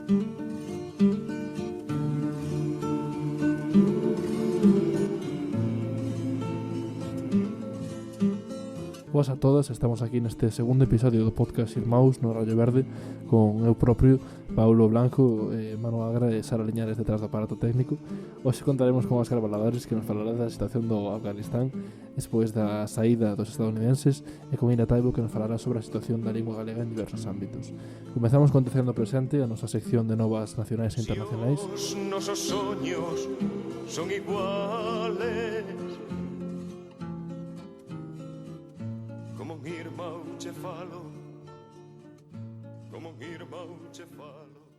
Boas a todas, estamos aquí neste segundo episodio do podcast Irmãos no Rayo Verde con eu propio, Paulo Blanco, Manu Agra e Sara Liñares detrás do aparato técnico. Hoxe contaremos con Óscar Valadares que nos falará da situación do Afganistán despois da saída dos estadounidenses e con Ira Taibo que nos falará sobre a situación da lingua galega en diversos ámbitos. Comezamos contecendo presente a nosa sección de novas nacionais e internacionais. Os nosos soños son iguales.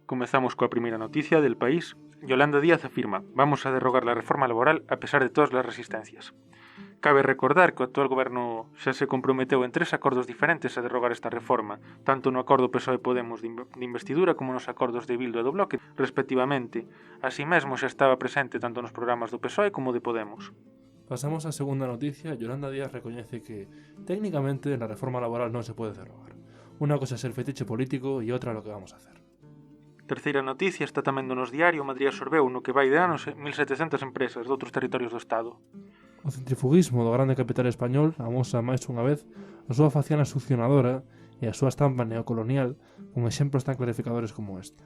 Comezamos coa primeira noticia del país. Yolanda Díaz afirma: vamos a derrogar la reforma laboral a pesar de todas las resistencias. Cabe recordar que o actual goberno xa se comprometeu en 3 acordos diferentes a derrogar esta reforma, tanto no acordo PSOE-Podemos de investidura como nos acordos de Bildu e do Bloque, respectivamente. Así mesmo xa estaba presente tanto nos programas do PSOE como de Podemos. Pasamos á segunda noticia. Yolanda Díaz recoñece que técnicamente la reforma laboral non se pode derrogar. Unha cosa é ser fetiche político e outra lo que vamos a hacer. Terceira noticia está tamén do Nos Diario. Madrid absorbeu no que vai de anos 1.700 empresas de outros territorios do Estado. O centrifugismo do grande capital español amosa máis unha vez a súa faciana succionadora e a súa estampa neocolonial con exemplos tan clarificadores como este.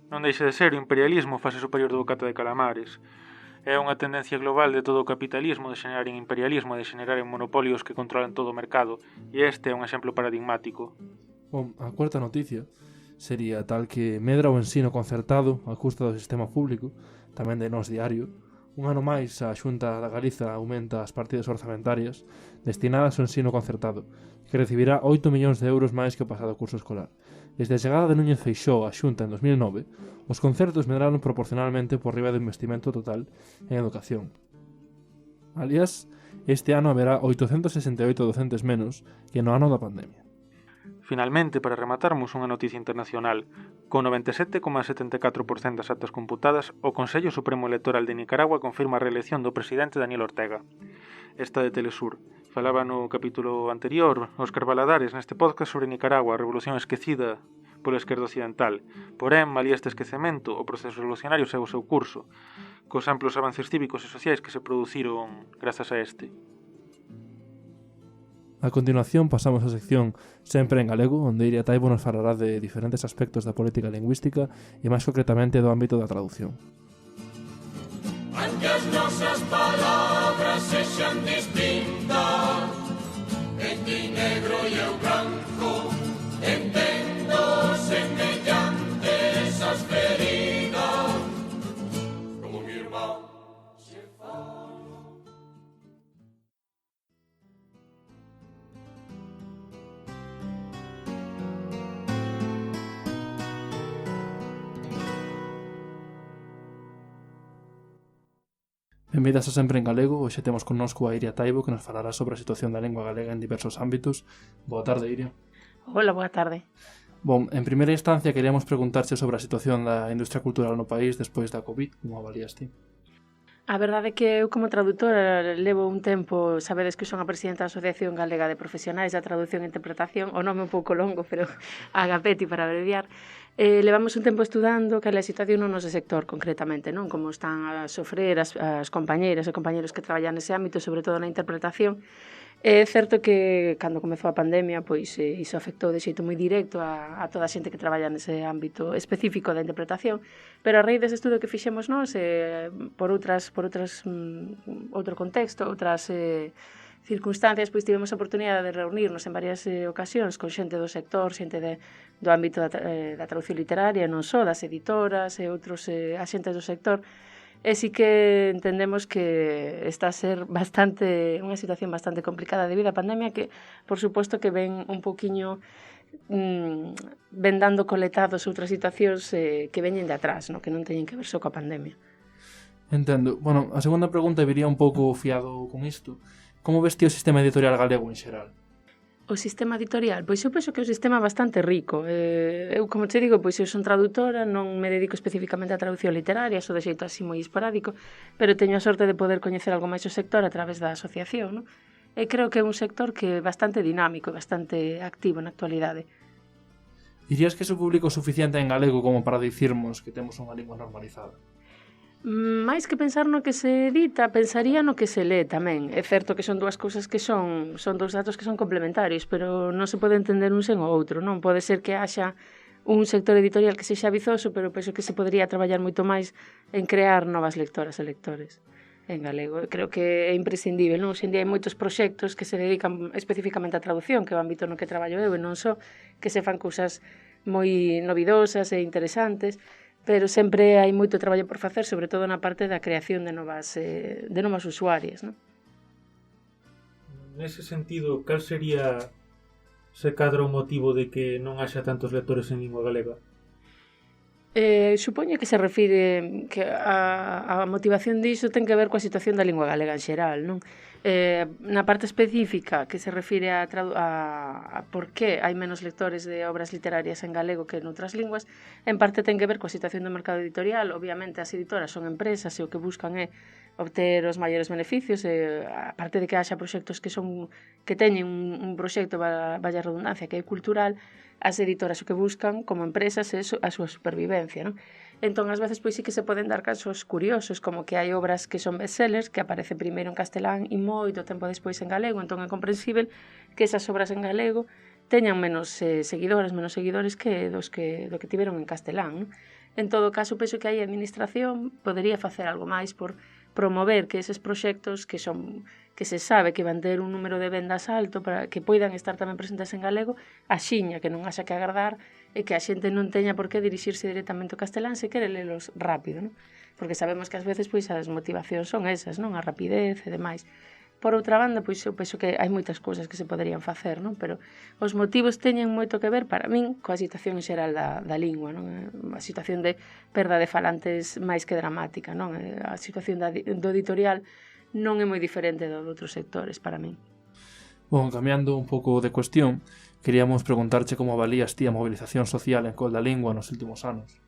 Non deixa de ser o imperialismo fase superior do bocata de calamares. É unha tendencia global de todo o capitalismo de xenerar en imperialismo e de xenerar en monopolios que controlan todo o mercado, e este é un exemplo paradigmático. Bom, a cuarta noticia sería tal que medra o ensino concertado a custa do sistema público, tamén de Nos Diario. Un ano máis a Xunta da Galiza aumenta as partidas orzamentarias destinadas ao ensino concertado, que recibirá 8 millóns de euros máis que o pasado curso escolar. Desde a chegada de Núñez Feixóo á Xunta en 2009, os concertos medraron proporcionalmente por riba do investimento total en educación. Aliás, este ano haberá 868 docentes menos que no ano da pandemia. Finalmente, para rematarmos, unha noticia internacional. Con 97,74% das actas computadas, o Consello Supremo Electoral de Nicaragua confirma a reelección do presidente Daniel Ortega. Esta de Telesur. Falaba no capítulo anterior Óscar Valadares neste podcast sobre Nicaragua, a revolución esquecida pola esquerda occidental. Porén, malía este esquecemento, o proceso revolucionario segue o seu curso, cos amplos avances cívicos e sociais que se produciron grazas a este. A continuación pasamos á sección Sempre en Galego, onde Iria Taibo nos falará de diferentes aspectos da política lingüística e máis concretamente do ámbito da traducción. Aunque as nosas palabras sexan distintas, en ti negro e eu branco, entendo semellantes as feridas, como mi irmão se fala. Benvidas a Sempre en Galego. Hoxe temos connosco a Iria Taibo que nos falará sobre a situación da lingua galega en diversos ámbitos. Boa tarde, Iria. Hola, boa tarde. Bom, en primeira instancia queríamos preguntarche sobre a situación da industria cultural no país despois da COVID. Como avalias ti? A verdade é que eu como traductora levo un tempo, sabedes que son a presidenta da Asociación Galega de Profesionais da Traducción e Interpretación, o nome un pouco longo, pero AGAPETI para abreviar. Levamos un tempo estudando cal é a situación no noso sector concretamente, non? Como están a sofrer as compañeiras e compañeros que traballan nese ámbito, sobre todo na interpretación. É certo que cando comezou a pandemia, pois iso afectou de xeito moi directo a toda a xente que traballa nese ámbito específico da interpretación, pero a raíz dese estudo que fixemos nós, por outro contexto, outras circunstancias, pois tivemos a oportunidade de reunirnos en varias ocasións con xente do sector, xente do ámbito da traducción literaria, non só das editoras e outros axentes do sector. E sí que entendemos que está a ser unha situación bastante complicada debido á pandemia que, por suposto, que ven un poquinho ven dando coletados outras situacións que veñen de atrás, no? Que non teñen que ver só coa pandemia. Entendo. Bueno, a segunda pregunta viría un pouco fiado con isto. Como ves ti o sistema editorial galego en xeral? O sistema editorial, pois eu penso que é un sistema bastante rico. Eu, como te digo, pois eu son traductora, non me dedico especificamente á traducción literaria, só de xeito así moi esporádico, pero teño a sorte de poder coñecer algo máis o sector a través da asociación, non? E creo que é un sector que é bastante dinámico e bastante activo na actualidade. Dirías que ese público é suficiente en galego como para dicirmos que temos unha lingua normalizada? Máis que pensar no que se edita, pensaría no que se lee tamén. É certo que son dúas cousas que son dous datos que son complementarios, pero non se pode entender un sen o outro, non? Pode ser que haxa un sector editorial que sexa vizoso, pero penso que se podería traballar moito máis en crear novas lectoras e lectores en galego. Creo que é imprescindible, non? Hoxe en día hai moitos proxectos que se dedican especificamente á traducción, que é o ámbito no que traballo eu, e non só que se fan cousas moi novidosas e interesantes, pero sempre hai moito traballo por facer, sobre todo na parte da creación de novas usuarias, non? Nese sentido, cal sería, se cadra o motivo de que non haxa tantos lectores en lingua galega? Supoño que se refire que a motivación diso ten que ver coa situación da lingua galega en xeral, non? Na parte específica que se refire a por que hai menos lectores de obras literarias en galego que noutras linguas, en parte ten que ver coa situación do mercado editorial. Obviamente as editoras son empresas e o que buscan é obter os maiores beneficios, aparte de que haxa proxectos que teñen un proxecto, valla redundancia, que é cultural. As editoras o que buscan como empresas é a súa supervivencia, non? Entón, ás veces, pois sí que se poden dar casos curiosos, como que hai obras que son bestsellers, que aparecen primeiro en castelán e moito tempo despois en galego, entón é comprensível que esas obras en galego teñan menos seguidores que do que tiveron en castelán, non? En todo caso, penso que aí a administración podería facer algo máis por promover que eses proxectos que se sabe que van ter un número de vendas alto para que poidan estar tamén presentes en galego, axiña que non haxa que agardar e que a xente non teña por que dirixirse directamente ao castelán se quere lelos rápido, non? Porque sabemos que ás veces pois as motivacións son esas, non? A rapidez e demais. Por outra banda, pois eu penso que hai moitas cousas que se poderían facer, non? Pero os motivos teñen moito que ver, para min, coa situación en xeral da lingua, non? A situación de perda de falantes máis que dramática, non? A situación do editorial non é moi diferente do de outros sectores, para min. Bon, cambiando un pouco de cuestión, queríamos preguntarche como avalías ti a movilización social en col da lingua nos últimos anos.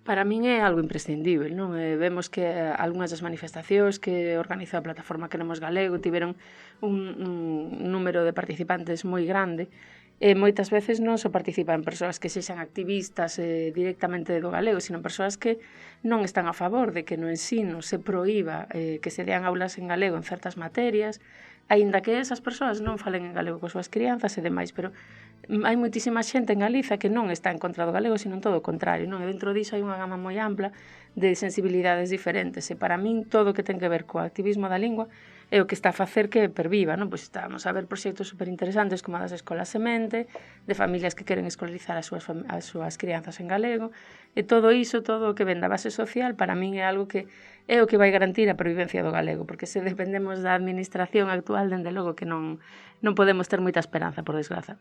Para min é algo imprescindível, non? Vemos que algunhas das manifestacións que organiza a plataforma Queremos Galego tiveron un número de participantes moi grande, e moitas veces non só participan persoas que sexan activistas directamente do galego, sino persoas que non están a favor de que no ensino se proíba que se dean aulas en galego en certas materias, aínda que esas persoas non falen en galego coas súas crianzas e demais, pero hai moitísima xente en Galiza que non está en contra do galego, sino en todo o contrario, non? E dentro diso hai unha gama moi ampla de sensibilidades diferentes, e para min todo o que ten que ver co activismo da lingua é o que está a facer que perviva, non? Pois estamos a ver proxectos superinteresantes como a das escolas semente, de familias que queren escolarizar as súas crianzas en galego, e todo iso, todo o que ven da base social, para min é algo que é o que vai garantir a pervivencia do galego, porque se dependemos da administración actual, dende logo que non podemos ter moita esperanza, por desgraza.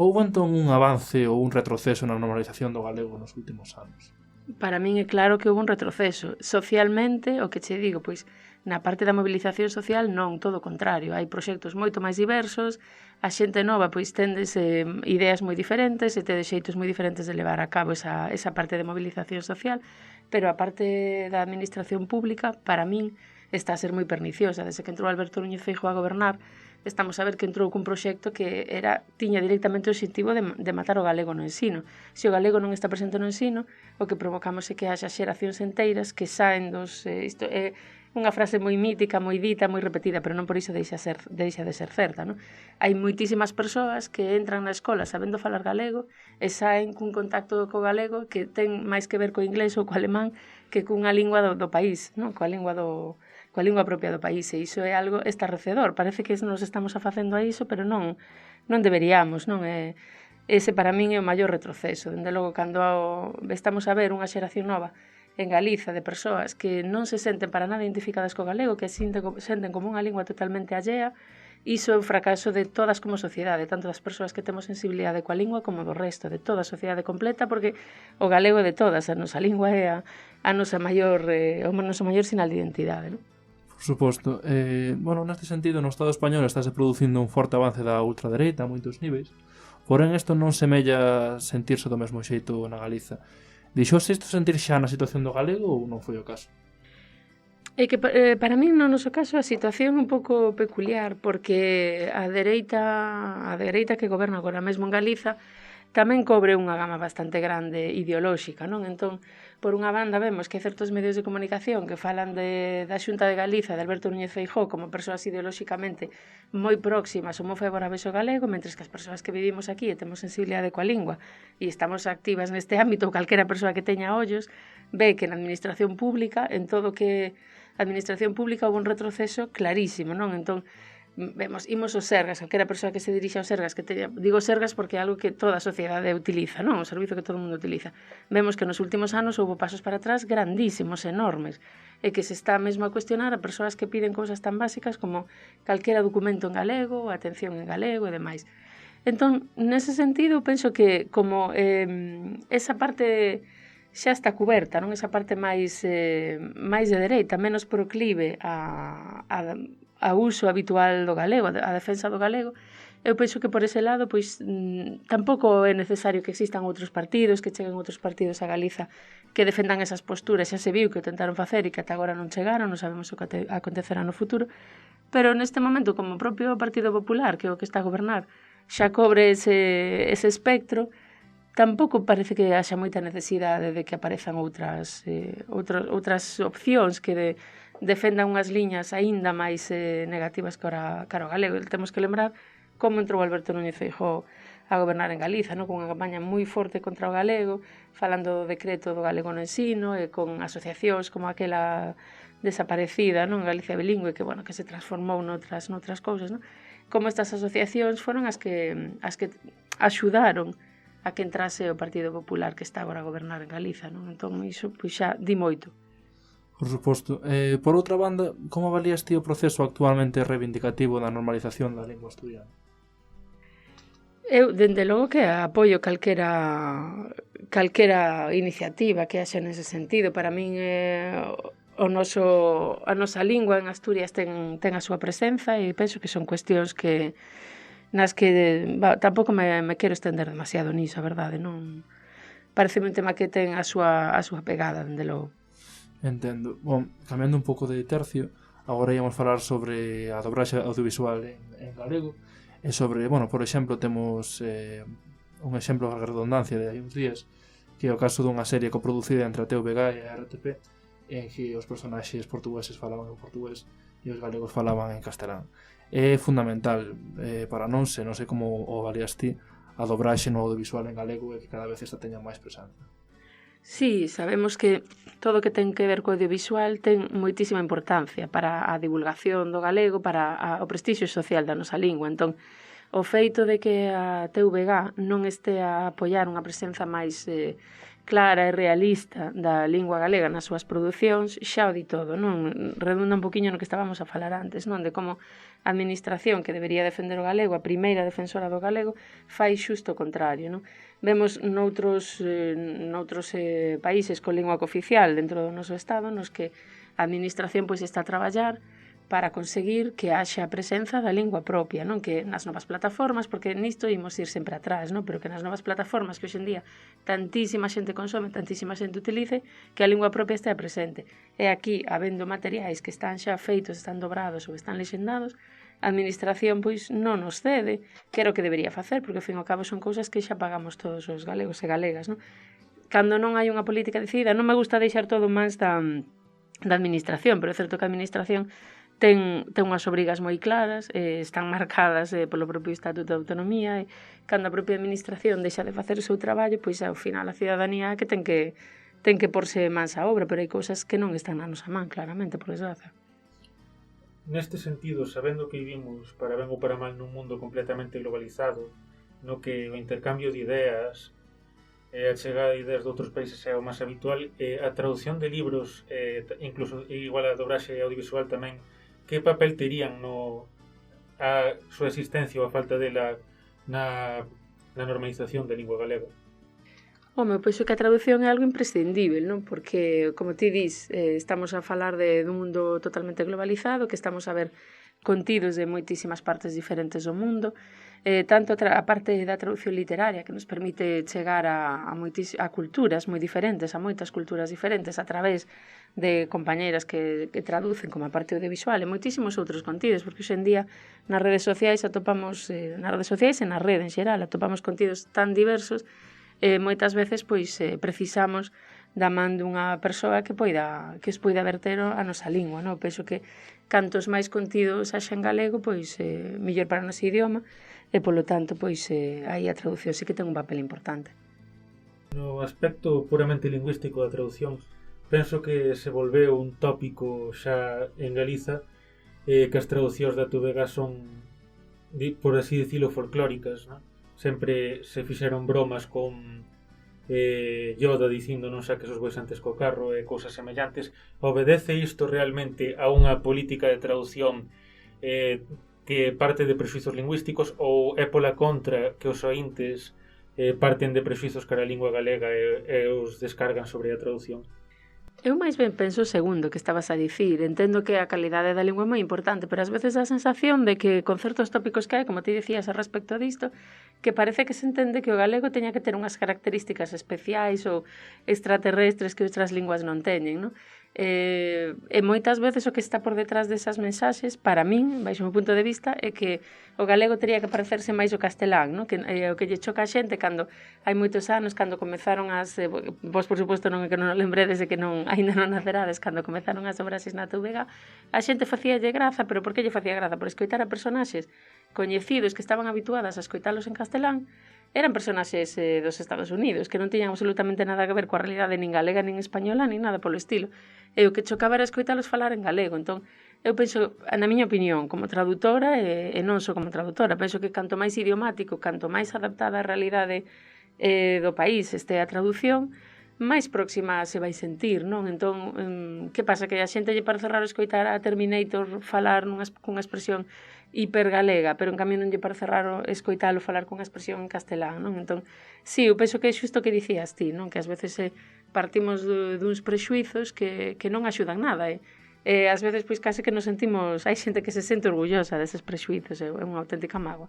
Houbo entón un avance ou un retroceso na normalización do galego nos últimos anos? Para min é claro que houve un retroceso. Socialmente, o que che digo, pois, na parte da movilización social, non, todo o contrario. Hai proxectos moito máis diversos, a xente nova, pois, tendes ideas moi diferentes e tedes xeitos moi diferentes de levar a cabo esa parte de movilización social, pero a parte da administración pública, para min, está a ser moi perniciosa. Desde que entrou Alberto Núñez Feijóo a gobernar, estamos a ver que entrou cun proxecto que tiña directamente o objetivo de matar o galego no ensino. Se o galego non está presente no ensino, o que provocamos é que haxa xeracións enteiras que saen dos... Isto é unha frase moi mítica, moi dita, moi repetida, pero non por iso deixa de ser certa, non? Hai moitísimas persoas que entran na escola sabendo falar galego e saen cun contacto co galego que ten máis que ver co inglés ou co alemán que cunha lingua do país, non? Coa lingua propia do país, e iso é algo estarrecedor. Parece que nos estamos afacendo a iso, pero non deberíamos, non? Ese para min é o maior retroceso. Dende logo, cando estamos a ver unha xeración nova en Galiza de persoas que non se senten para nada identificadas co galego, que senten como unha lingua totalmente allea, iso é o fracaso de todas como sociedade, tanto das persoas que temos sensibilidade coa lingua como do resto, de toda a sociedade completa, porque o galego é de todas, a nosa lingua é o noso maior sinal de identidade, non? Por suposto. Neste sentido, no Estado español estáse producindo un forte avance da ultradereita a moitos niveis, porén isto non semella sentirse do mesmo xeito na Galiza. Dixose isto sentir xa na situación do galego ou non foi o caso? É que para min no noso caso a situación é un pouco peculiar, porque a dereita que goberna agora mesmo en Galiza tamén cobre unha gama bastante grande ideolóxica, non? Entón, por unha banda vemos que hai certos medios de comunicación que falan da Xunta de Galiza, de Alberto Núñez Feijóo, como persoas ideolóxicamente moi próximas ou moi favorables ao galego, mentres que as persoas que vivimos aquí e temos sensibilidade coa lingua e estamos activas neste ámbito, ou calquera persoa que teña ollos, ve que na administración pública, en todo que a administración pública houve un retroceso clarísimo, non? Entón, vemos, imos aos Sergas, calquera persoa que se dirixa aos Sergas, que teña, digo Sergas porque é algo que toda a sociedade utiliza, non? O servizo que todo o mundo utiliza. Vemos que nos últimos anos houve pasos para atrás grandísimos, enormes, e que se está mesmo a cuestionar a persoas que piden cousas tan básicas como calquera documento en galego, atención en galego e demais. Entón, nese sentido, penso que como esa parte xa está cuberta, non? Esa parte máis de dereita, menos proclive a uso habitual do galego, a defensa do galego, eu penso que por ese lado pois tampouco é necesario que existan outros partidos, que cheguen outros partidos a Galiza que defendan esas posturas. Xa se viu que o tentaron facer e que ata agora non chegaron, non sabemos o que acontecerá no futuro, pero neste momento, como o propio Partido Popular, que é o que está a gobernar, xa cobre ese espectro, tampouco parece que haxa moita necesidade de que aparezan outras opcións que defendan unhas liñas aínda máis negativas cara ao galego. Temos que lembrar como entrou Alberto Núñez Feijóo a gobernar en Galiza, non? Con unha campaña moi forte contra o galego, falando do decreto do galego no ensino e con asociacións como aquela desaparecida, non? Galicia Bilingüe, que, bueno, que se transformou noutras cousas, non? Como estas asociacións foron as que axudaron a que entrase o Partido Popular que está agora a gobernar en Galiza, non? Entón, iso pois xa di moito. Por suposto. Por outra banda, como avalías ti o proceso actualmente reivindicativo da normalización da lingua asturiana? Eu, dende logo, que apoio calquera iniciativa que haxa nese sentido. Para min, a nosa lingua en Asturias ten a súa presenza e penso que son cuestións que nas que tampouco me quero estender demasiado niso, a verdade, non? Parece un tema que ten a súa pegada, dende logo. Entendo. Bom, cambiando un pouco de tercio, agora íamos falar sobre a dobraxe audiovisual en galego e sobre, bueno, por exemplo, temos un exemplo de redundancia de hai uns días, que é o caso dunha serie coproducida entre a TVG e a RTP, en que os personaxes portugueses falaban en portugués e os galegos falaban en castelán. É fundamental para nós, e non sei como o avalias ti, a dobraxe no audiovisual en galego e que cada vez esta teña máis presenza. Sí, sabemos que todo o que ten que ver co audiovisual ten moitísima importancia para a divulgación do galego, para o prestixio social da nosa lingua. Entón, o feito de que a TVG non este a apoiar unha presenza máis clara e realista da lingua galega nas súas producións, xa o di todo, non? Redunda un poquinho no que estábamos a falar antes, non? De como a administración que debería defender o galego, a primeira defensora do galego, fai xusto o contrario, non? Vemos noutros países con lingua cooficial dentro do noso estado nos que a administración pois está a traballar para conseguir que haxa a presenza da lingua propia, non? Que nas novas plataformas, porque nisto imos ir sempre atrás, non? Pero que nas novas plataformas que hoxendía tantísima xente consome, tantísima xente utilice, que a lingua propia estea presente. E aquí, habendo materiais que están xa feitos, están dobrados ou están lexendados, a administración pois non nos cede, que era o que debería facer, porque ao fin e ao cabo son cousas que xa pagamos todos os galegos e galegas, non? Cando non hai unha política decidida, non me gusta deixar todo máis da administración, pero é certo que a administración ten unhas obrigas moi claras, están marcadas polo propio Estatuto de Autonomía, e cando a propia administración deixa de facer o seu traballo, pois ao final a cidadanía que ten que porse mans á obra, pero hai cousas que non están na nosa man, claramente, por desgracia. Neste sentido, sabendo que vivimos para ben ou para mal nun mundo completamente globalizado, no que o intercambio de ideas e a chegada de ideas de outros países é o máis habitual, a traducción de libros, incluso igual a dobraxe audiovisual tamén, que papel terían a súa existencia ou a falta dela na normalización da lingua galega? Home, pois que a traducción é algo imprescindível, non? Porque, como ti dis, estamos a falar dun mundo totalmente globalizado, que estamos a ver contidos de moitísimas partes diferentes do mundo, tanto a parte da traducción literaria que nos permite chegar a culturas moi diferentes, a moitas culturas diferentes a través de compañeiras que traducen como a parte audiovisual e moitísimos outros contidos, porque hoxe en día nas redes sociais atopamos, nas redes sociais e na rede en xeral, atopamos contidos tan diversos moitas veces pois precisamos da man dunha persoa que os poida verter a nosa lingua, non? Penso que cantos máis contidos haxa en galego, pois mellor para o noso idioma e polo tanto pois aí a traducción sí que ten un papel importante. No aspecto puramente lingüístico da traducción, penso que se volveu un tópico xa en Galiza que as traducións da TVG son, por así dicilo, folclóricas, non? Sempre se fixeron bromas con Yoda dicindo non saques os bois antes co carro e cousas semellantes. Obedece isto realmente a unha política de traducción que parte de prexuizos lingüísticos ou é pola contra que os ointes parten de prexuizos cara a lingua galega e os descargan sobre a traducción? Eu máis ben penso o segundo que estabas a dicir. Entendo que a calidade da lingua é moi importante, pero ás veces dá a sensación de que con certos tópicos que hai, como ti dicías a respecto disto, que parece que se entende que o galego teña que ter unhas características especiais ou extraterrestres que outras linguas non teñen, non? E moitas veces o que está por detrás desas mensaxes, para min, baixo o meu punto de vista, é que o galego teria que parecerse máis ao castelán, non? Que o que lle choca a xente cando hai moitos anos, cando comezaron as vos por suposto non é que non o lembredes de que non aínda non nacerades, cando comezaron as dobraxes na TVG, a xente facíalle graza, pero por que lle facía graza? Por escoitar a personaxes coñecidos que estaban habituadas a escoitalos en castelán. Eran personaxes dos Estados Unidos que non tiñan absolutamente nada que ver coa realidade nin galega, nin española, nin nada polo estilo. E o que chocaba era escoitalos falar en galego. Entón, eu penso, na miña opinión, como traductora, e non só como traductora, penso que canto máis idiomático, canto máis adaptada á realidade do país este a traducción, máis próxima se vai sentir, non? Entón, que pasa? Que a xente lle parece raro escoitar a Terminator falar cunha expresión hipergalega, pero en cambio non lle parece raro escoitalo falar cunha expresión en castelán, non? Entón, sí, eu penso que é xusto que dicías ti, non? Que ás veces partimos duns prexuizos que non axudan nada, e ás veces pois case que nos sentimos, hai xente que se sente orgullosa deses prexuizos, é unha auténtica mágoa.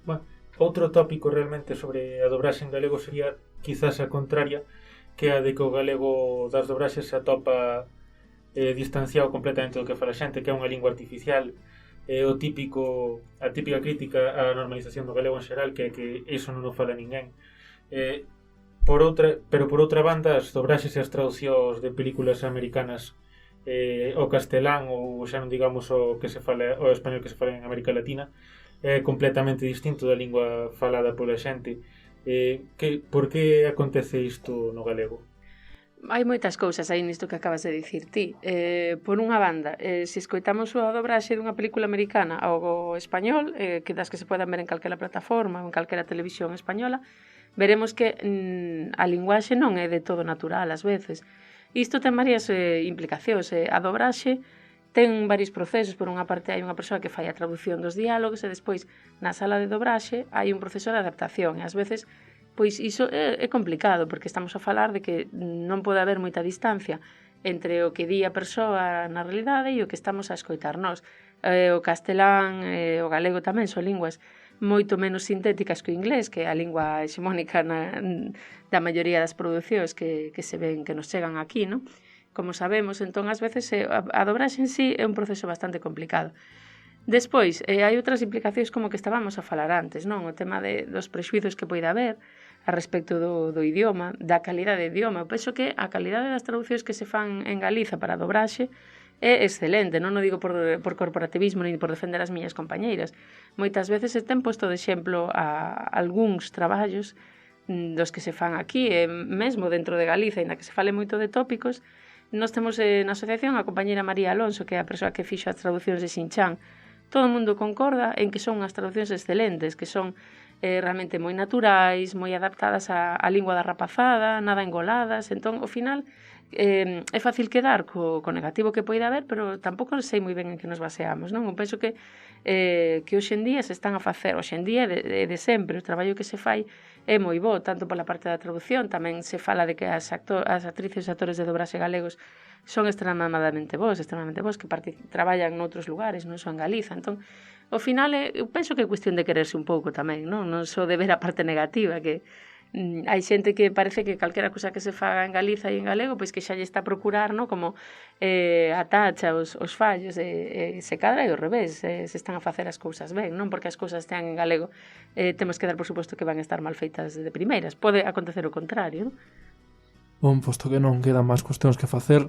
Bueno, outro tópico realmente sobre a dobraxe en galego sería quizás a contraria, que a de que o galego das dobraxes se atopa distanciado completamente do que fala a xente, que é unha lingua artificial. A típica crítica á normalización do galego en xeral, que é que iso non o fala ninguén. Pero por outra banda, as dobraxes e as traducións de películas americanas ao castelán, ou xa non digamos o español que se fala en América Latina, é completamente distinto da lingua falada pola xente. Por que acontece isto no galego? Hai moitas cousas aí nisto que acabas de dicir ti. Por unha banda, se escoitamos a dobraxe dunha película americana ao español, que das que se poden ver en calquera plataforma ou en calquera televisión española, veremos que a linguaxe non é de todo natural ás veces. Isto ten varias implicacións. A dobraxe ten varios procesos. Por unha parte hai unha persoa que fai a traducción dos diálogos e despois na sala de dobraxe hai un proceso de adaptación e ás veces pois iso é complicado, porque estamos a falar de que non pode haber moita distancia entre o que di a persoa na realidade e o que estamos a escoitar nós. O castelán e o galego tamén son linguas moito menos sintéticas que o inglés, que é a lingua hexemónica da maioría das producións que se ven, que nos chegan aquí, non? Como sabemos, entón, ás veces a dobraxe en sí é un proceso bastante complicado. Despois, hai outras implicacións como que estábamos a falar antes, non? O tema dos prexuizos que poida haber a respecto do idioma, da calidade do idioma. Eu penso que a calidade das traducións que se fan en Galiza para a dobraxe é excelente, non o digo por corporativismo nin por defender as miñas compañeiras. Moitas veces se ten posto de exemplo a algúns traballos dos que se fan aquí, e mesmo dentro de Galiza, ainda que se fale moito de tópicos, nós temos na asociación a compañeira María Alonso, que é a persoa que fixo as traducións de Xinchán. Todo o mundo concorda en que son unhas traducións excelentes, que son realmente moi naturais, moi adaptadas á lingua da rapazada, nada engoladas. Entón, ao final, é fácil quedar co negativo que poida haber, pero tampouco sei moi ben en que nos baseamos, non? Eu penso que hoxe en día se están a facer, hoxe en día de sempre, o traballo que se fai é moi bo, tanto pola parte da traducción, tamén se fala de que as actrices e actores de dobraxe galegos son extremadamente bons, que traballan noutros lugares, non só en Galiza. Entón, ao final, eu penso que é cuestión de quererse un pouco tamén, non só de ver a parte negativa, que hai xente que parece que calquera cousa que se faga en Galiza e en galego, pois que xa lle está a procurar, non? Como atacha os fallos, se cadra e ao revés, se están a facer as cousas ben, non? Porque as cousas estean en galego, temos que dar por suposto que van a estar mal feitas de primeiras. Pode acontecer o contrario, non? Bom, posto que non quedan máis cuestións que facer,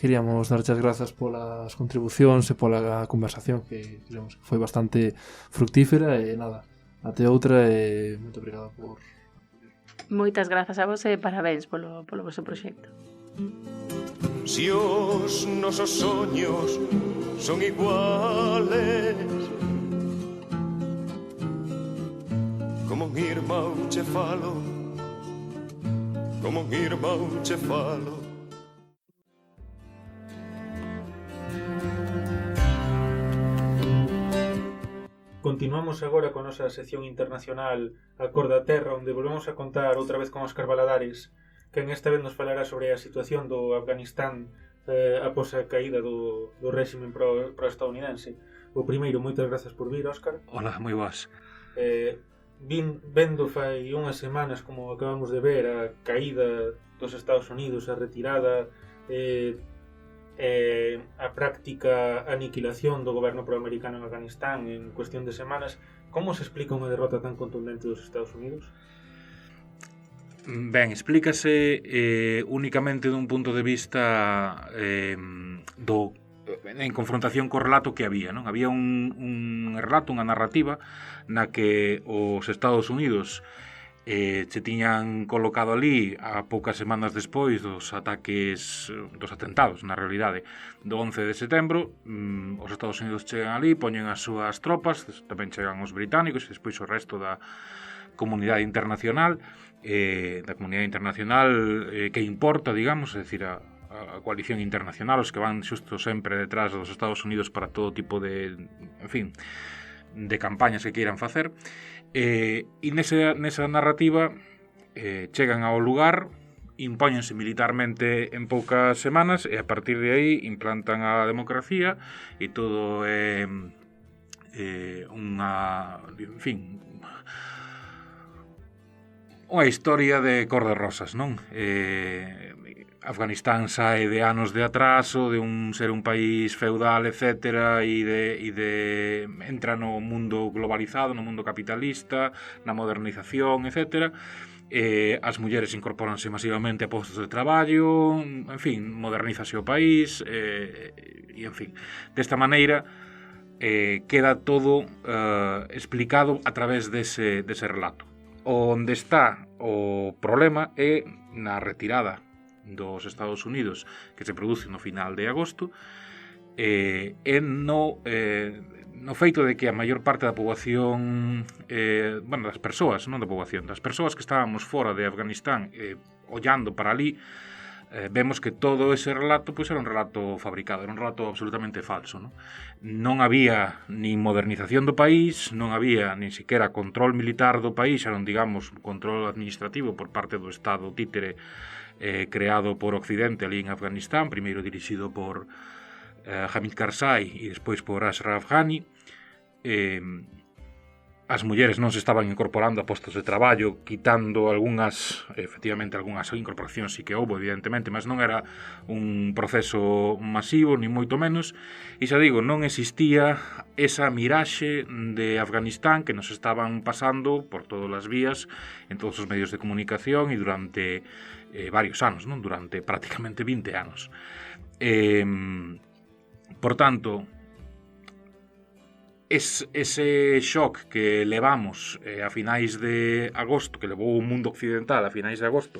queríamos darche as grazas polas contribucións e pola conversación, que creemos que foi bastante fructífera, e nada, até outra, e moito obrigado por... Moitas grazas a vos e parabéns polo vosso proxecto. Si os nosos soños son iguales, como un irmão che falo, como un irmão che falo. Continuamos agora con a nosa sección internacional A Cor da Terra, onde volvemos a contar outra vez con Óscar Valadares, que en esta vez nos falará sobre a situación do Afganistán após a caída do réxime pro-estadounidense. O primeiro, moitas grazas por vir, Óscar. Hola, moi boas. Vendo fai unhas semanas, como acabamos de ver, a caída dos Estados Unidos, a retirada, a práctica aniquilación do goberno proamericano en Afganistán en cuestión de semanas, como se explica unha derrota tan contundente dos Estados Unidos? Ben, explícase únicamente dun punto de vista en confrontación co relato que había, non? Había un relato, unha narrativa na que os Estados Unidos se tiñan colocado ali a poucas semanas despois dos ataques, dos atentados, na realidade, do 11 de setembro. Os Estados Unidos chegan ali, poñen as súas tropas, tamén chegan os británicos e despois o resto da comunidade internacional, que importa, digamos, é dicir, a coalición internacional, os que van xusto sempre detrás dos Estados Unidos para todo tipo de, en fin, de campañas que queiran facer, e nesa narrativa chegan ao lugar, impóñense militarmente en poucas semanas e a partir de aí implantan a democracia e todo é unha historia de cor de rosas, non? Afganistán sae de anos de atraso, de ser un país feudal, etc., e entra no mundo globalizado, no mundo capitalista, na modernización, etc., as mulleres incorporanse masivamente a postos de traballo, en fin, modernízase o país, e en fin, desta maneira queda todo explicado a través dese relato. Onde está o problema é na retirada dos Estados Unidos, que se produce no final de agosto, e no feito de que a maior parte da poboación, das persoas, non da poboación, das persoas que estábamos fora de Afganistán, ollando para ali, vemos que todo ese relato era un relato fabricado, era un relato absolutamente falso, non? Non había nin modernización do país, non había nin siquiera control militar do país, eran, digamos, control administrativo por parte do Estado títere creado por Occidente ali en Afganistán, primeiro dirixido por Hamid Karzai e despois por Ashraf Ghani. As mulleres non se estaban incorporando a postos de traballo, quitando efectivamente algunhas incorporacións sí que houve, evidentemente, mas non era un proceso masivo, ni moito menos, e xa digo, non existía esa miraxe de Afganistán que nos estaban pasando por todas as vías, en todos os medios de comunicación e durante varios anos, non? Durante prácticamente 20 anos. Por tanto, ese shock que levamos a finais de agosto, que levou o mundo occidental a finais de agosto,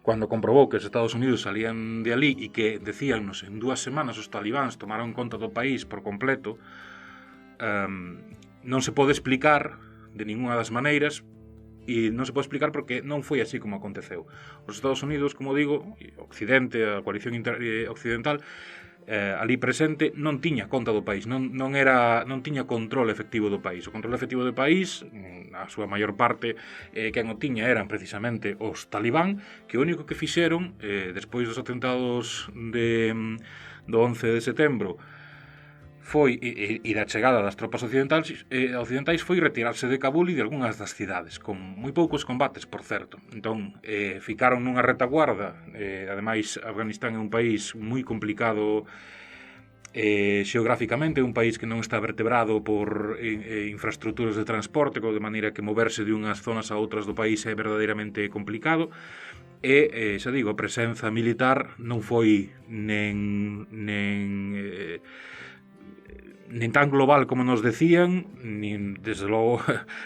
cando comprobou que os Estados Unidos salían de ali e que, decíannos, en 2 semanas os talibáns tomaron conta do país por completo, non se pode explicar de ninguna das maneiras e non se pode explicar porque non foi así como aconteceu. Os Estados Unidos, como digo, Occidente, a coalición occidental, ali presente non tiña conta do país, non tiña control efectivo do país. O control efectivo do país, a súa maior parte, quen o tiña eran precisamente os talibán, que o único que fixeron despois dos atentados do 11 de setembro foi, e da chegada das tropas occidentais foi retirarse de Kabul e de algunhas das cidades, con moi poucos combates, por certo. Entón, ficaron nunha retaguarda. Ademais, Afganistán é un país moi complicado xeográficamente, un país que non está vertebrado por infraestructuras de transporte, de maneira que moverse de unhas zonas a outras do país é verdadeiramente complicado. E, xa digo, a presenza militar non foi nen tan global como nos decían, nin, desde logo,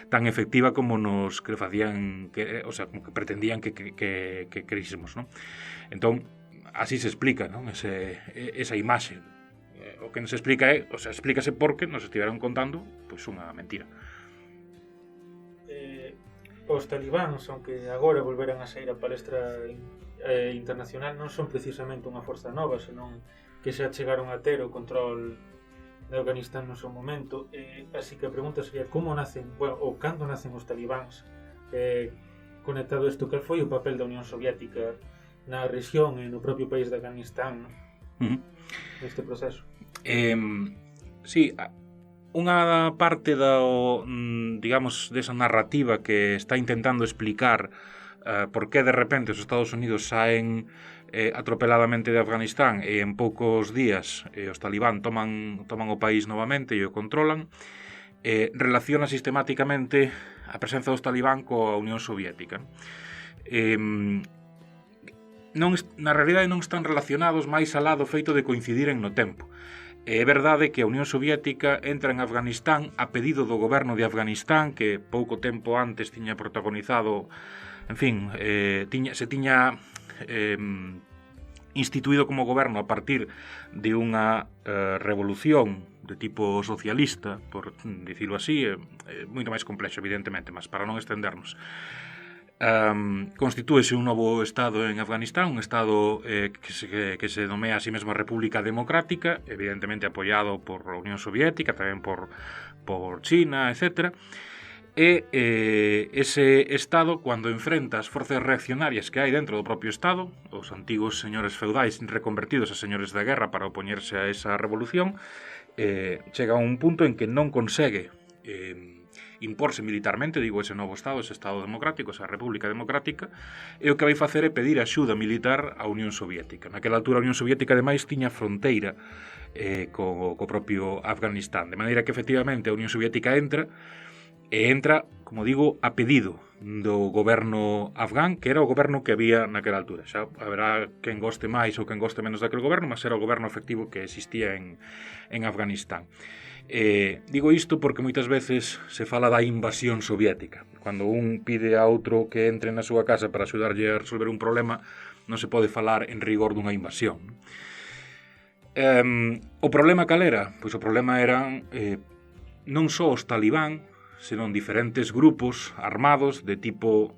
tan efectiva como nos que facían, o sea, como que pretendían que querísemos, ¿no? Entón, así se explica, ¿no? Esa imaxe. O que nos explica é, o sea, explícase porque nos estiveron contando pois unha mentira. Os talibáns, aunque agora volveran a sair a palestra internacional, non son precisamente unha forza nova, senón que xa chegaron a ter o control de Afganistán no seu momento. Así que a pregunta sería como nacen, ou cando nacen os talibáns. Conectado a isto, cal foi o papel da Unión Soviética na rexión e no propio país de Afganistán, ¿no? Neste proceso? Sí, unha parte digamos, desa narrativa que está intentando explicar por que de repente os Estados Unidos saen atropeladamente de Afganistán e en poucos días os talibán toman o país novamente e o controlan, relaciona sistemáticamente a presenza dos talibán coa Unión Soviética. Na realidade non están relacionados máis alá do feito de coincidiren no tempo. É verdade que a Unión Soviética entra en Afganistán a pedido do goberno de Afganistán, que pouco tempo antes tiña protagonizado, en fin, se tiña instituído como goberno a partir de unha revolución de tipo socialista, por dicilo así, moito máis complexo, evidentemente, mas para non extendernos. Constitúese un novo estado en Afganistán, un estado que se nomea a sí mesmo República Democrática, evidentemente apoiado por a Unión Soviética, tamén por China, etc. E ese estado, cando enfrenta as forzas reaccionarias que hai dentro do propio estado, os antigos señores feudais reconvertidos a señores da guerra para opoñerse a esa revolución, chega a un punto en que non consegue imporse militarmente, digo, ese novo estado, ese estado democrático, esa república democrática, e o que vai facer é pedir axuda militar á Unión Soviética. Naquela altura a Unión Soviética, ademais, tiña fronteira co propio Afganistán, de maneira que, efectivamente, a Unión Soviética entra, como digo, a pedido do goberno afgán, que era o goberno que había naquela altura. Xa haberá quen goste máis ou quen goste menos daquele goberno, mas era o goberno efectivo que existía en Afganistán. Digo isto porque moitas veces se fala da invasión soviética. Cando un pide a outro que entre na súa casa para axudarlle a resolver un problema, non se pode falar en rigor dunha invasión. O problema cal era? Pois o problema eran non só os talibán, senón diferentes grupos armados de tipo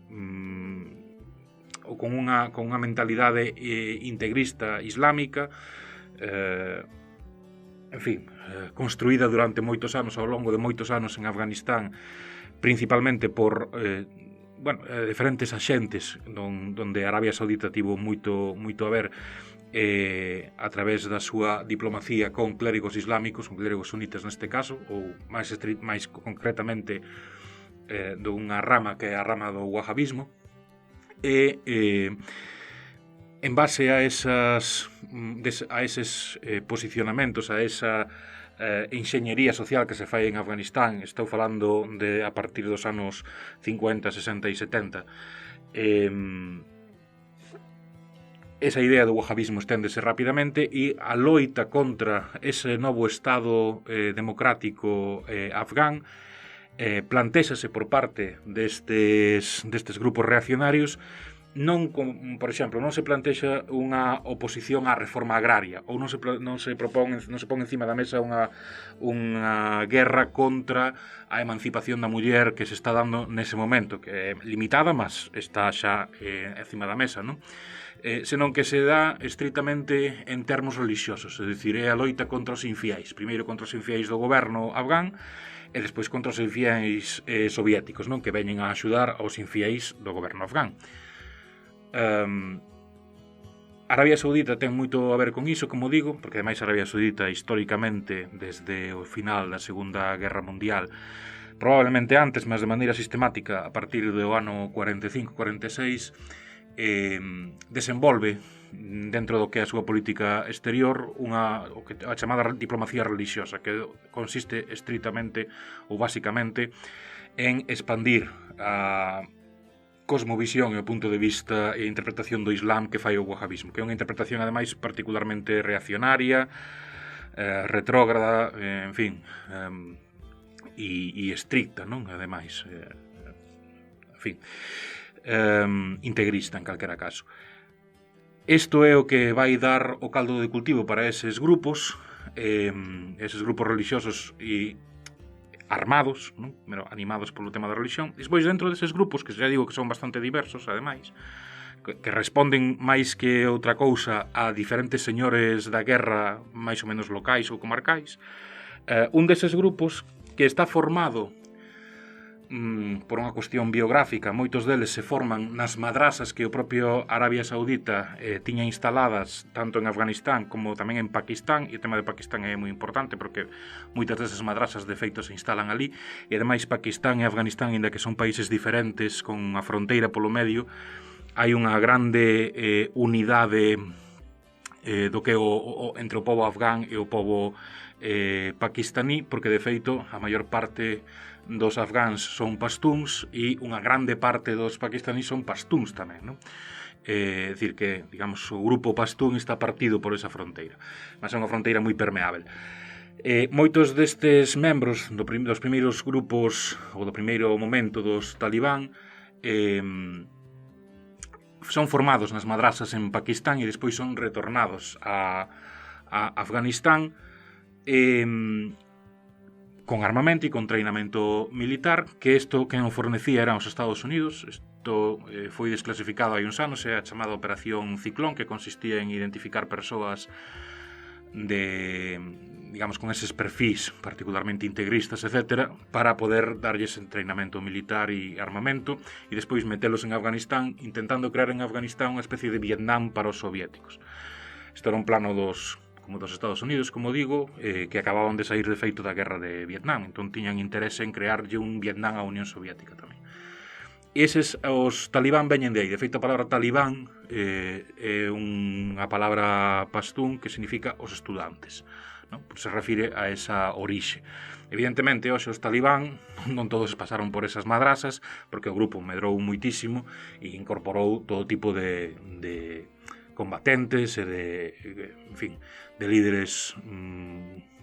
ou con unha mentalidade integrista islámica, en fin, construída durante moitos anos, ao longo de moitos anos en Afganistán, principalmente por diferentes axentes donde Arabia Saudita tivo moito a ver a través da súa diplomacía con clérigos islámicos, con clérigos sunitas neste caso, ou máis concretamente dunha rama que é a rama do wahabismo, e en base a eses posicionamentos, a esa enxeñería social que se fai en Afganistán, estou falando de a partir dos anos 50, 60 e 70, esa idea do wahabismo esténdese rapidamente e a loita contra ese novo estado democrático afgán plantéxase por parte destes grupos reaccionarios non, por exemplo, non se plantexa unha oposición á reforma agraria ou non se pon encima da mesa unha guerra contra a emancipación da muller que se está dando nese momento, que é limitada, mas está xa encima da mesa, non? Senón que se dá estritamente en termos religiosos, é dicir, é a loita contra os infiéis, primeiro contra os infiéis do goberno afgán e despois contra os infiéis soviéticos, non, que veñen a axudar aos infiéis do goberno afgán. Arabia Saudita ten moito a ver con iso, como digo, porque ademais Arabia Saudita históricamente desde o final da Segunda Guerra Mundial, probablemente antes, mas de maneira sistemática a partir do ano 45-46, desenvolve dentro do que é a súa política exterior a chamada diplomacia religiosa, que consiste estritamente ou basicamente en expandir a cosmovisión e o punto de vista e interpretación do Islam que fai o wahabismo, que é unha interpretación ademais particularmente reaccionaria, retrógrada, en fin, e estricta, non? Ademais, en fin, integrista en calquera caso. Isto é o que vai dar o caldo de cultivo para eses grupos religiosos e armados, non? Pero animados polo tema da religión. Despois, dentro deses grupos, que xa digo que son bastante diversos, ademais, que responden máis que outra cousa a diferentes señores da guerra máis ou menos locais ou comarcais, un deses grupos que está formado por unha cuestión biográfica, moitos deles se forman nas madrasas que o propio Arabia Saudita tiña instaladas tanto en Afganistán como tamén en Pakistán, e o tema de Pakistán é moi importante porque moitas desas madrasas de feito se instalan ali, e ademais Pakistán e Afganistán, ainda que son países diferentes con a fronteira polo medio, hai unha grande unidade do que entre o pobo afgán e o pobo pakistaní, porque de feito a maior parte dos afgáns son pastúns e unha grande parte dos pakistaníes son pastúns tamén, non? É dicir que, digamos, o grupo pastún está partido por esa fronteira, mas é unha fronteira moi permeável. Moitos destes membros dos primeiros grupos ou do primeiro momento dos talibán son formados nas madrasas en Pakistán e despois son retornados a Afganistán con armamento e con treinamento militar, que isto quen o fornecía eran os Estados Unidos. Isto foi desclasificado hai uns anos, é a chamada Operación Ciclón, que consistía en identificar persoas digamos, con eses perfis particularmente integristas, etc., para poder darlles entrenamento militar e armamento, e despois metelos en Afganistán, intentando crear en Afganistán unha especie de Vietnam para os soviéticos. Isto era un plano dos Estados Unidos, como digo, que acababan de sair de feito da guerra de Vietnam, entón tiñan interese en crearlle un Vietnam á Unión Soviética tamén. Os talibán veñen de aí. De feito, a palabra talibán é unha palabra pastún que significa os estudantes, non? Se refire a esa orixe. Evidentemente, hoxe os talibán non todos pasaron por esas madrasas, porque o grupo medrou muitísimo e incorporou todo tipo de combatentes e en fin, de líderes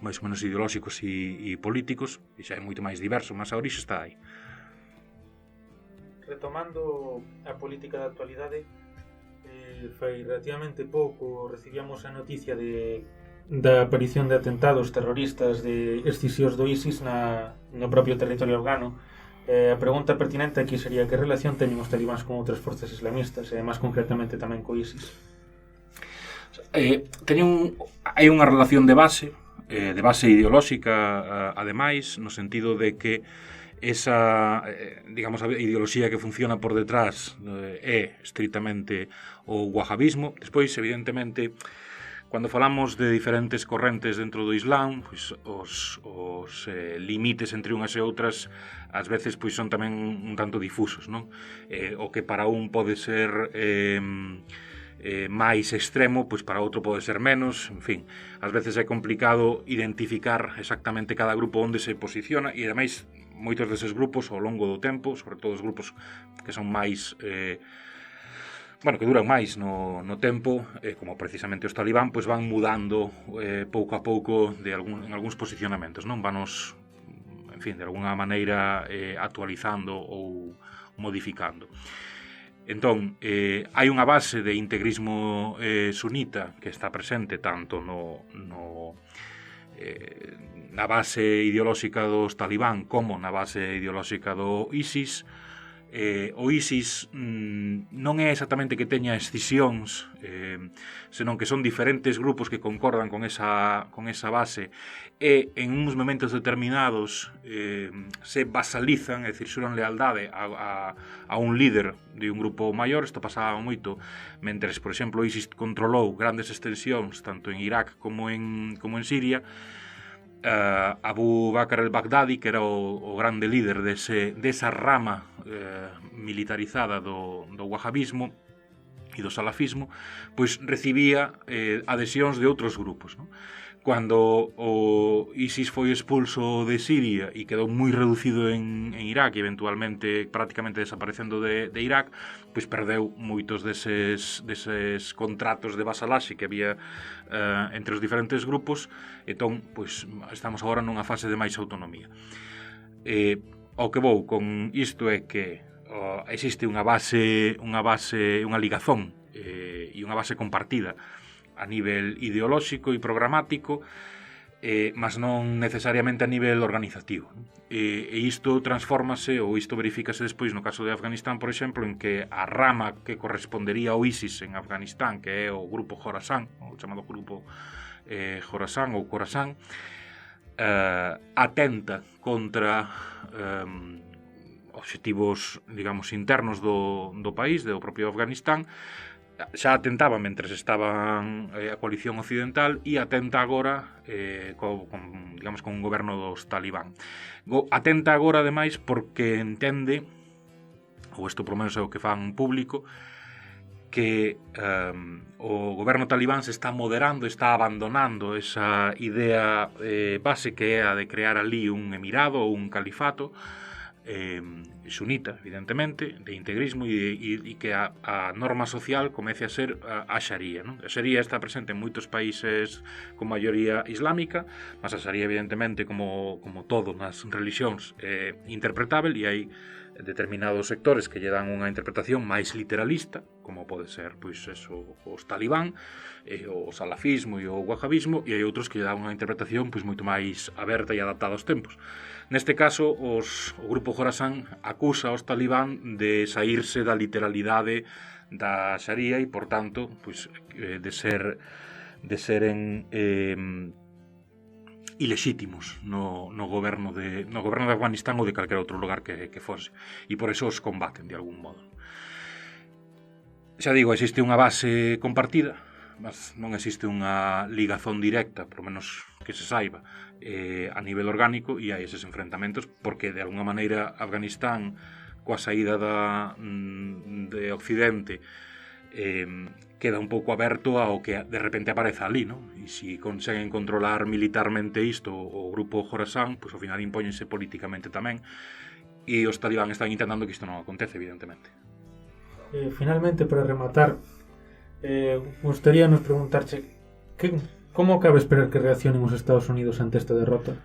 máis ou menos ideolóxicos e políticos, e xa é moito máis diverso, mas a orixe está aí. Retomando a política da actualidade, fai relativamente pouco recibíamos a noticia da aparición de atentados terroristas de escisións do ISIS no propio territorio afgano. A pregunta pertinente aquí sería que relación teñen os talibáns con outras forzas islamistas e máis concretamente tamén co ISIS? Hai unha relación de base ideolóxica, ademais, no sentido de que esa, digamos, a ideoloxía que funciona por detrás é estritamente o wahabismo. Despois, evidentemente, cando falamos de diferentes correntes dentro do Islam, pois os límites entre unhas e outras ás veces pois son tamén un tanto difusos, non? O que para un pode ser máis extremo, pois para outro pode ser menos, en fin, ás veces é complicado identificar exactamente cada grupo onde se posiciona, e ademais moitos deses grupos ao longo do tempo, sobre todo os grupos que son máis que duran máis no tempo, como precisamente os talibán, pois van mudando pouco a pouco en algúns posicionamentos, non? Vanos, en fin, de alguna maneira actualizando ou modificando. Entón, hai unha base de integrismo sunita que está presente tanto na base ideolóxica dos talibán como na base ideolóxica do ISIS. O ISIS non é exactamente que teña escisións, senón que son diferentes grupos que concordan con esa base e en uns momentos determinados se basalizan, é dicir, xuran lealdade a un líder de un grupo maior. Isto pasaba moito mentres, por exemplo, o ISIS controlou grandes extensións tanto en Irak como en Siria. Abu Bakr al-Baghdadi, que era o grande líder desa rama militarizada do wahhabismo e do salafismo, pois recibía adhesións de outros grupos, non? Cando o ISIS foi expulso de Siria e quedou moi reducido en Irak e eventualmente prácticamente desaparecendo de Irak, pois perdeu moitos deses contratos de vasalaxe que había entre os diferentes grupos. Entón, pois estamos agora nunha fase de máis autonomía. O que vou con isto é que existe unha ligazón e unha base compartida a nivel ideolóxico e programático, mas non necesariamente a nivel organizativo. E isto transfórmase ou isto verifícase despois no caso de Afganistán, por exemplo, en que a rama que correspondería ao ISIS en Afganistán, que é o grupo Khorasan, o chamado grupo Khorasan ou Khorasan, atenta contra obxectivos, digamos, internos do país, do propio Afganistán. Xa atentaba mentres estaban a coalición occidental e atenta agora con un goberno dos talibán. Atenta agora, ademais, porque entende, ou isto por menos é o que fan público, que o goberno talibán se está moderando, está abandonando esa idea base que é a de crear ali un emirado ou un califato sunita, evidentemente, de integrismo e que a norma social comece a ser a xaría, non? A xaría está presente en moitos países con maioría islámica, mas a xaría, evidentemente, como todo nas religións, é interpretável e hai determinados sectores que lle dan unha interpretación máis literalista, como pode ser pois eso, os talibán, o salafismo e o wahhabismo, e hai outros que lle dan unha interpretación pois moito máis aberta e adaptada aos tempos. Neste caso, o grupo Khorasan acusa aos talibán de saírse da literalidade da Sharia e, por tanto, pois, de seren ilexítimos no goberno de Afganistán ou de calquera outro lugar que fose. E por eso os combaten de algún modo. Xa digo, existe unha base compartida, mas non existe unha ligazón directa, por menos que se saiba, a nivel orgánico, e hai eses enfrentamentos porque de alguna maneira Afganistán, coa saída de Occidente, queda un pouco aberto ao que de repente aparece ali, non? E se conseguen controlar militarmente isto, o grupo Khorasan, pois ao final impóñense políticamente tamén, e os talibán están intentando que isto non acontece, evidentemente. Finalmente, para rematar, gustaríanos preguntarche como cabe esperar que reaccionen os Estados Unidos ante esta derrota?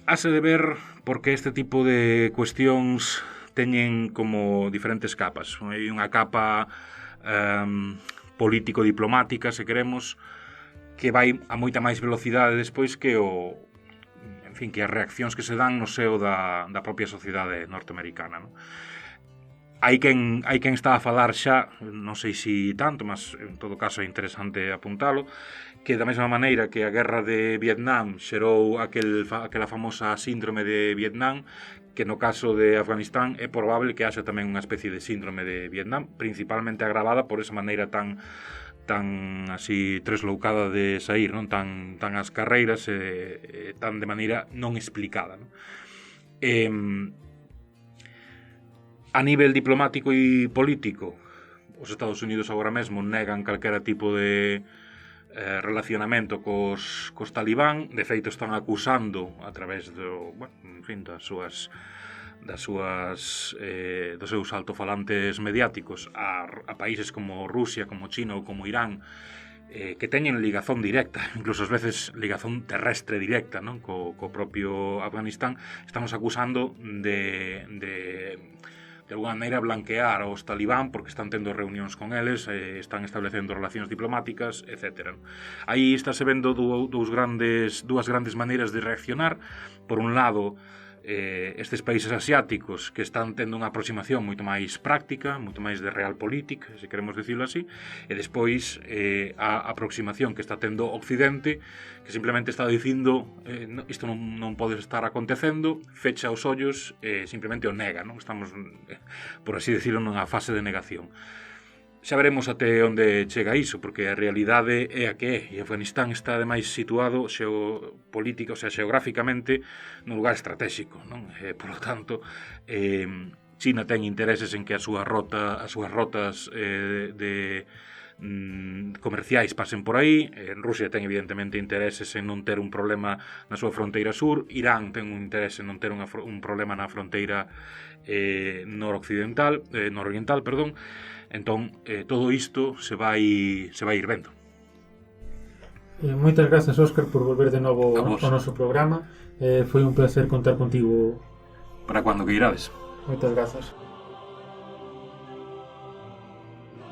Hase de ver porque este tipo de cuestións teñen como diferentes capas. Hai unha capa político-diplomática, se queremos, que vai a moita máis velocidade despois que que as reaccións que se dan no seo da propia sociedade norteamericana, non? Hai quen está a falar xa, non sei se tanto, mas en todo caso é interesante apuntalo, que da mesma maneira que a guerra de Vietnam xerou aquela famosa síndrome de Vietnam, que no caso de Afganistán é probable que haxa tamén unha especie de síndrome de Vietnam, principalmente agravada por esa maneira tan así tresloucada de sair, non tan as carreiras, tan de maneira non explicada, non? A nivel diplomático e político, os Estados Unidos agora mesmo negan calquera tipo de relacionamento cos talibán. De feito, están acusando a través dos seus altofalantes mediáticos a países como Rusia, como China ou como Irán, que teñen ligazón directa, incluso ás veces ligazón terrestre directa, non? Co propio Afganistán. Estamos acusando de de alguna maneira blanquear aos talibán porque están tendo reunións con eles, están establecendo relacións diplomáticas, etc. Aí estáse vendo dúas grandes maneiras de reaccionar. Por un lado, estes países asiáticos que están tendo unha aproximación moito máis práctica, moito máis de realpolitik, se queremos dicilo así, e despois a aproximación que está tendo Occidente, que simplemente está dicindo isto non pode estar acontecendo, fecha os ollos e simplemente o nega, non? Estamos, por así decirlo, nunha fase de negación. Xa veremos até onde chega iso, porque a realidade é a que é, e Afganistán está ademais situado xeopolítica, o sea, xeográficamente nun lugar estratégico, non? Por lo tanto, China ten intereses en que as súas rotas comerciais pasen por aí. Rusia ten evidentemente intereses en non ter un problema na súa fronteira sur. Irán ten un interese en non ter un problema na fronteira nororiental. Entón, todo isto se vai ir vendo. Moitas grazas, Óscar, por volver de novo ao noso programa. Foi un placer contar contigo. Para cando que irades. Moitas grazas.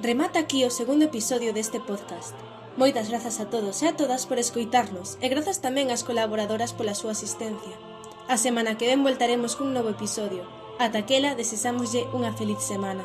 Remata aquí o segundo episodio deste podcast. Moitas grazas a todos e a todas por escoitarnos e grazas tamén ás colaboradoras pola súa asistencia. A semana que ven voltaremos cun novo episodio. Ata aquela, desesámoslle unha feliz semana.